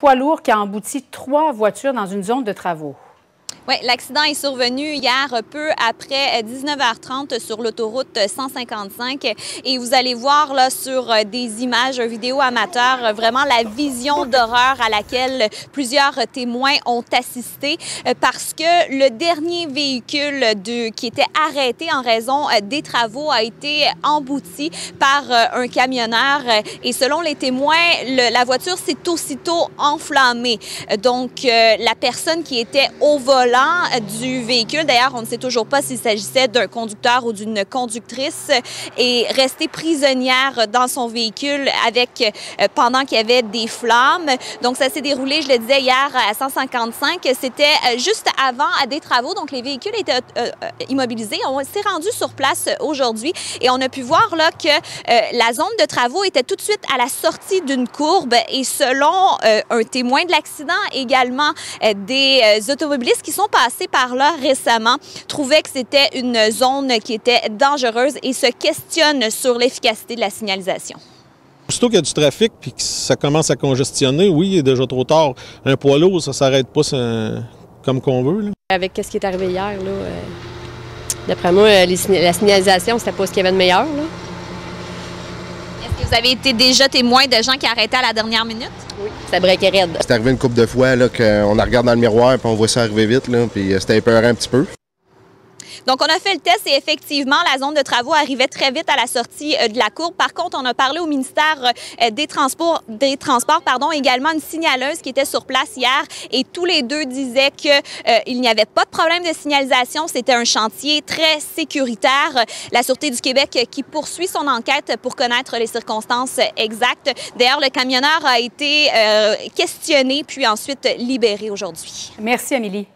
poids lourd qui a embouti 3 voitures dans une zone de travaux. Oui, l'accident est survenu hier peu après 19h30 sur l'autoroute 155 et vous allez voir là sur des images vidéo amateurs vraiment la vision d'horreur à laquelle plusieurs témoins ont assisté parce que le dernier véhicule qui était arrêté en raison des travaux a été embouti par un camionneur et selon les témoins, la voiture s'est aussitôt enflammée. Donc, la personne qui était au volant du véhicule, d'ailleurs, on ne sait toujours pas s'il s'agissait d'un conducteur ou d'une conductrice, est restée prisonnière dans son véhicule pendant qu'il y avait des flammes. Donc, ça s'est déroulé, je le disais hier, à 155. C'était juste avant des travaux. Donc, les véhicules étaient immobilisés. On s'est rendu sur place aujourd'hui et on a pu voir là que la zone de travaux était tout de suite à la sortie d'une courbe et selon un témoin de l'accident, également des automobilistes qui sont passés par là récemment, trouvaient que c'était une zone qui était dangereuse et se questionnent sur l'efficacité de la signalisation. Aussitôt qu'il y a du trafic et que ça commence à congestionner, oui, il est déjà trop tard. Un poids lourd, ça ne s'arrête pas comme qu'on veut. Là. Avec ce qui est arrivé hier, d'après moi, la signalisation, c'était pas ce qu'il y avait de meilleur. Là. Est-ce que vous avez été déjà témoin de gens qui arrêtaient à la dernière minute? Oui, ça braquait raide. C'est arrivé une couple de fois qu'on regarde dans le miroir et on voit ça arriver vite, puis c'était épeurant un petit peu. Donc, on a fait le test et effectivement, la zone de travaux arrivait très vite à la sortie de la courbe. Par contre, on a parlé au ministère des Transports, également une signaleuse qui était sur place hier et tous les deux disaient qu'il n'y avait pas de problème de signalisation. C'était un chantier très sécuritaire. La Sûreté du Québec qui poursuit son enquête pour connaître les circonstances exactes. D'ailleurs, le camionneur a été questionné puis ensuite libéré aujourd'hui. Merci, Amélie.